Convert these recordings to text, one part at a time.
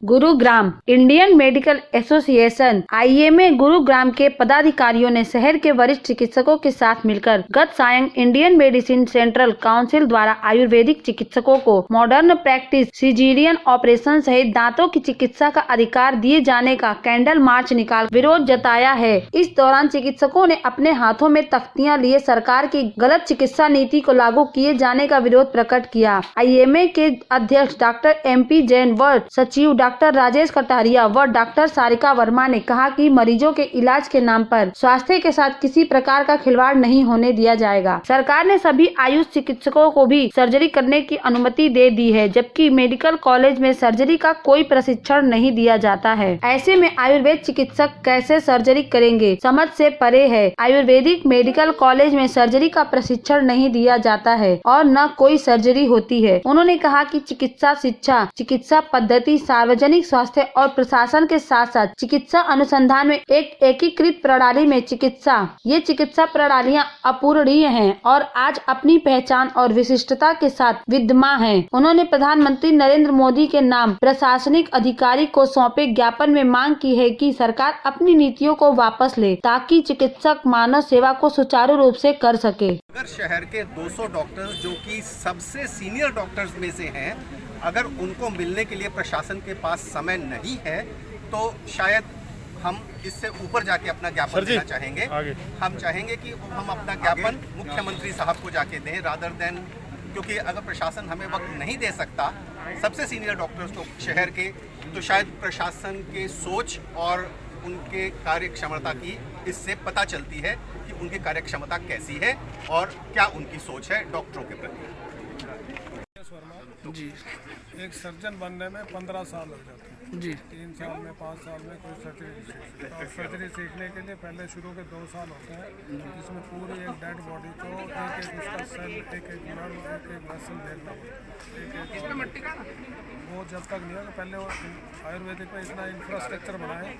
Gurugram Indian medical association IMA Gurugram के पदाधिकारियों ने शहर के वरिष्ठ चिकित्सकों के साथ मिलकर गत सायं इंडियन मेडिसिन सेंट्रल काउंसिल द्वारा आयुर्वेदिक चिकित्सकों को मॉडर्न प्रैक्टिस, सिजेरियन ऑपरेशन सहित दांतों की चिकित्सा का अधिकार दिए जाने का कैंडल मार्च निकाल विरोध जताया है। इस दौरान चिकित्सकों ने अपने हाथों में तख्तियां लिए सरकार की गलत चिकित्सा नीति को लागू किए जाने का विरोध प्रकट किया। IMA के अध्यक्ष डॉक्टर MP जैन व सचिव डॉक्टर राजेश कटारिया व डॉक्टर सारिका वर्मा ने कहा कि मरीजों के इलाज के नाम पर स्वास्थ्य के साथ किसी प्रकार का खिलवाड़ नहीं होने दिया जाएगा। सरकार ने सभी आयुष चिकित्सकों को भी सर्जरी करने की अनुमति दे दी है, जबकि मेडिकल कॉलेज में सर्जरी का कोई प्रशिक्षण नहीं दिया जाता है। ऐसे में आयुर्वेद चिकित्सक कैसे सर्जरी करेंगे, समझ से परे है। आयुर्वेदिक मेडिकल कॉलेज में सर्जरी का प्रशिक्षण नहीं दिया जाता है और न कोई सर्जरी होती है। उन्होंने कहा कि चिकित्सा शिक्षा, चिकित्सा पद्धति, सार्वजनिक स्वास्थ्य और प्रशासन के साथ साथ चिकित्सा अनुसंधान में एक एकीकृत प्रणाली में ये चिकित्सा प्रणालियां अपूरणीय हैं और आज अपनी पहचान और विशिष्टता के साथ विद्यमान हैं। उन्होंने प्रधानमंत्री नरेंद्र मोदी के नाम प्रशासनिक अधिकारी को सौंपे ज्ञापन में मांग की है कि सरकार अपनी नीतियों को वापस ले ताकि चिकित्सक मानव सेवा को सुचारू रूप से कर सके। अगर शहर के 200 डॉक्टर्स जो कि सबसे सीनियर डॉक्टर्स में से हैं, अगर उनको मिलने के लिए प्रशासन के पास समय नहीं है तो शायद हम इससे ऊपर जाके अपना ज्ञापन देना चाहेंगे। हम चाहेंगे कि हम अपना ज्ञापन मुख्यमंत्री साहब को जाके दें रादर देन, क्योंकि अगर प्रशासन हमें वक्त नहीं दे सकता सबसे सीनियर डॉक्टर्स को शहर के, तो शायद प्रशासन के सोच और उनके कार्य क्षमता की इससे पता चलती है कि उनकी कार्य क्षमता कैसी है और क्या उनकी सोच है डॉक्टरों के प्रति। जी, एक सर्जन बनने में 15 साल लग जाते हैं जी। 3 साल में 5 साल में कोई सर्जरी और सर्जरी सीखने के लिए पहले शुरू के 2 साल होते हैं, जिसमें पूरी एक डेड बॉडी को एक उसका सेल, एक नर्व, एक वेसल देखना पड़ता है। वो जब तक नहीं होगा, पहले वो आयुर्वेदिक में इतना इंफ्रास्ट्रक्चर बनाए।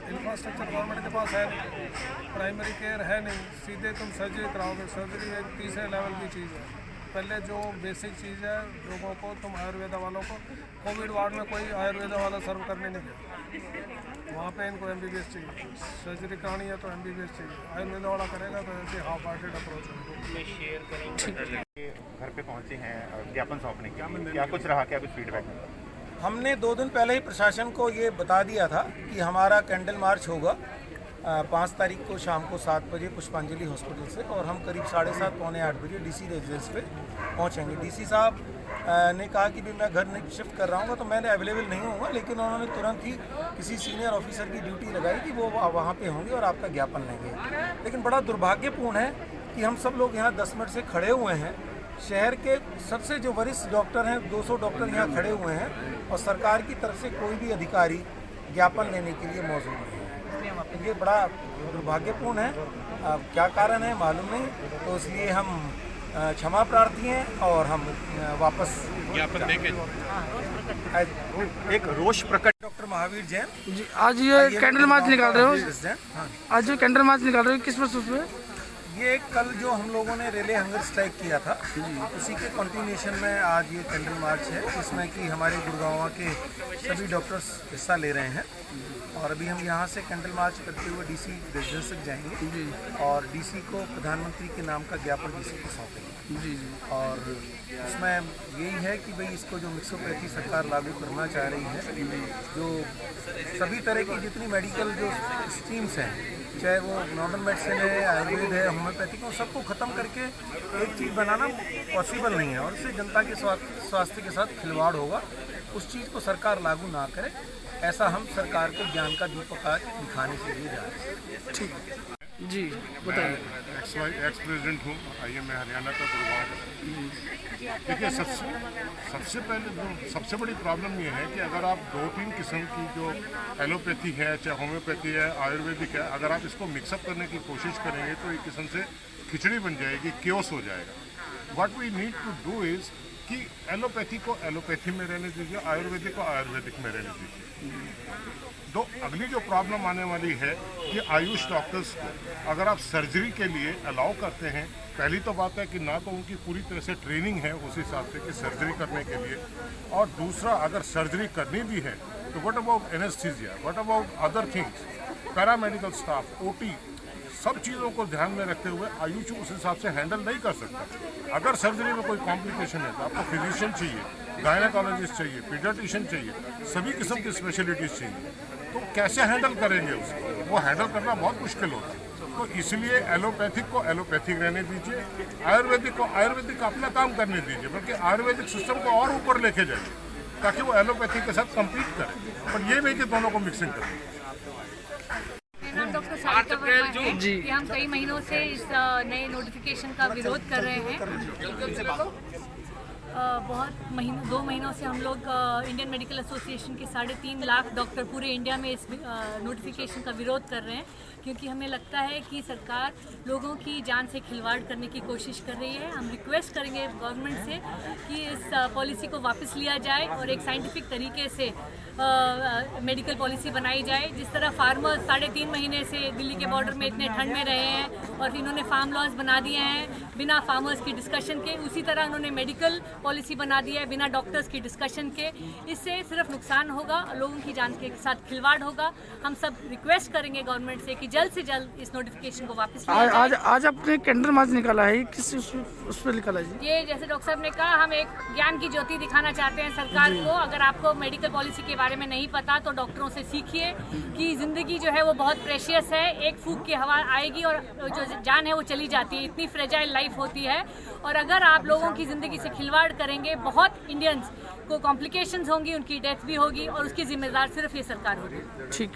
इंफ्रास्ट्रक्चर गवर्नमेंट के पास है नहीं, प्राइमरी केयर है नहीं, सीधे तुम सर्जरी कराओगे। सर्जरी एक तीसरे लेवल की चीज़ है। पहले जो बेसिक चीज़ है लोगों को, तुम आयुर्वेद वालों को कोविड वार्ड में कोई आयुर्वेद वाला सर्व करने नहीं गया, वहाँ पे इनको MBBS चाहिए। सर्जरी करानी है तो MBBS चाहिए, आयुर्वेद वाला करेगा तो ऐसे हाफ हार्टेड अप्रोच है। घर पे पहुँचे हैं ज्ञापन सौंपने के, क्या कुछ रहा, क्या कुछ फीडबैक? हमने 2 दिन पहले ही प्रशासन को ये बता दिया था कि हमारा कैंडल मार्च होगा 5 तारीख को शाम को 7 बजे पुष्पांजलि हॉस्पिटल से, और हम करीब 7:30 पौने 8 बजे DC रेजिडेंस पे पहुंचेंगे। DC साहब ने कहा कि भी मैं घर नहीं शिफ्ट कर रहा हूँ तो मैं अवेलेबल नहीं होऊंगा, लेकिन उन्होंने तुरंत ही किसी सीनियर ऑफिसर की ड्यूटी लगाई कि वो वहाँ पे होंगे और आपका ज्ञापन लेंगे। लेकिन बड़ा दुर्भाग्यपूर्ण है कि हम सब लोग यहाँ 10 मिनट से खड़े हुए हैं। शहर के सबसे जो वरिष्ठ डॉक्टर हैं, 200 डॉक्टर यहाँ खड़े हुए हैं और सरकार की तरफ से कोई भी अधिकारी ज्ञापन लेने के लिए मौजूद नहीं है। ये बड़ा दुर्भाग्यपूर्ण है। अब क्या कारण है मालूम नहीं, तो इसलिए हम क्षमा प्रार्थी हैं और हम वापस ज्ञापन देंगे। एक रोष प्रकट। डॉक्टर महावीर जैन जी, आज ये कैंडल मार्च निकाल रहे हो? आज जो कैंडल मार्च निकाल रहे हो किस पर में? ये कल जो हम लोगों ने रिले हंगर स्ट्राइक किया था, उसी के कंटिन्यूएशन में आज ये कैंडल मार्च है, जिसमें कि हमारे गुड़गांव के सभी डॉक्टर्स हिस्सा ले रहे हैं। और अभी हम यहाँ से कैंडल मार्च करते हुए DC रेजिडेंस तक जाएंगे और DC को प्रधानमंत्री के नाम का ज्ञापन DC को सौंपेंगे। और उसमें यही है कि भाई इसको जो मिक्सोपैथी सरकार लागू करना चाह रही है, जो सभी तरह की जितनी मेडिकल जो स्ट्रीम्स हैं, चाहे वो मॉडर्न मेडिसिन है, आयुर्वेद है, होम्योपैथिक, उन सबको ख़त्म करके एक चीज़ बनाना पॉसिबल नहीं है और इससे जनता के स्वास्थ्य के साथ खिलवाड़ होगा। उस चीज़ को सरकार लागू ना करे, ऐसा हम सरकार को ज्ञान का दीपक आज दिखाने के लिए जा रहे हैं। ठीक जी, बताइए। एक्स प्रेसिडेंट हूँ, IMA हरियाणा का गुड़गांव। देखिए, सबसे पहले सबसे बड़ी प्रॉब्लम ये है कि अगर आप 2-3 किस्म की जो एलोपैथी है, चाहे होम्योपैथी है, आयुर्वेदिक है, अगर आप इसको मिक्सअप करने की कोशिश करेंगे तो एक किस्म से खिचड़ी बन जाएगी, केओस हो जाएगा। What we need to do is कि एलोपैथी को एलोपैथी में रहने दीजिए, आयुर्वेदिक को आयुर्वेदिक में रहने दीजिए। तो अगली जो प्रॉब्लम आने वाली है कि आयुष डॉक्टर्स को अगर आप सर्जरी के लिए अलाउ करते हैं, पहली तो बात है कि ना तो उनकी पूरी तरह से ट्रेनिंग है उस हिसाब से कि सर्जरी करने के लिए, और दूसरा अगर सर्जरी करनी भी है तो what about anaesthesia, what about other things, paramedical staff, OT, सब चीज़ों को ध्यान में रखते हुए आयुष उस हिसाब से हैंडल नहीं कर सकता। अगर सर्जरी में कोई कॉम्प्लिकेशन है तो आपको फिजिशियन चाहिए, गायनेकोलॉजिस्ट चाहिए, पीडियाट्रिशियन चाहिए, सभी किस्म की स्पेशलिटीज चाहिए। तो कैसे हैंडल करेंगे उसको, वो हैंडल करना बहुत मुश्किल होता है। तो इसलिए एलोपैथिक को एलोपैथिक रहने दीजिए, आयुर्वेदिक को आयुर्वेदिक अपना काम करने दीजिए, बल्कि आयुर्वेदिक सिस्टम को और ऊपर लेके जाइए ताकि वो एलोपैथिक के साथ कम्पीट करे, पर ये नहीं कि दोनों को मिक्सिंग करें। नाम डॉक्टर सारिका वर्मा है कि हम कई महीनों से इस नए नोटिफिकेशन का विरोध कर रहे हैं। बहुत 2 महीनों से हम लोग इंडियन मेडिकल एसोसिएशन के 3.5 लाख डॉक्टर पूरे इंडिया में इस नोटिफिकेशन का विरोध कर रहे हैं, क्योंकि हमें लगता है कि सरकार लोगों की जान से खिलवाड़ करने की कोशिश कर रही है। हम रिक्वेस्ट करेंगे गवर्नमेंट से कि इस पॉलिसी को वापस लिया जाए और एक साइंटिफिक तरीके से मेडिकल पॉलिसी बनाई जाए। जिस तरह फार्मर्स 3.5 महीने से दिल्ली के बॉर्डर में इतने ठंड में रहे हैं और इन्होंने फार्म लॉज बना दिए हैं बिना फार्मर्स की डिस्कशन के, उसी तरह उन्होंने मेडिकल पॉलिसी बना दी है बिना डॉक्टर्स की डिस्कशन के। इससे सिर्फ नुकसान होगा, लोगों की जान के साथ खिलवाड़ होगा। हम सब रिक्वेस्ट करेंगे गवर्नमेंट से कि जल्द से जल्द इस नोटिफिकेशन को वापस लिया जाए। आज आपने कैंडल मार्च निकाला है, किस उस पर निकाला जी? ये जैसे डॉक्टर साहब ने कहा, हम एक ज्ञान की ज्योति दिखाना चाहते हैं सरकार को। अगर आपको मेडिकल पॉलिसी के बारे में नहीं पता तो डॉक्टरों से सीखिए कि जिंदगी जो है वो बहुत प्रेशियस है। एक फूंक की हवा आएगी और जो जान है वो चली जाती है, इतनी फ्रेजाइल लाइफ होती है। और अगर आप लोगों की ज़िंदगी से खिलवाड़ करेंगे, बहुत इंडियंस को कॉम्प्लिकेशंस होंगी, उनकी डेथ भी होगी और उसकी जिम्मेदार सिर्फ ये सरकार होगी। ठीक।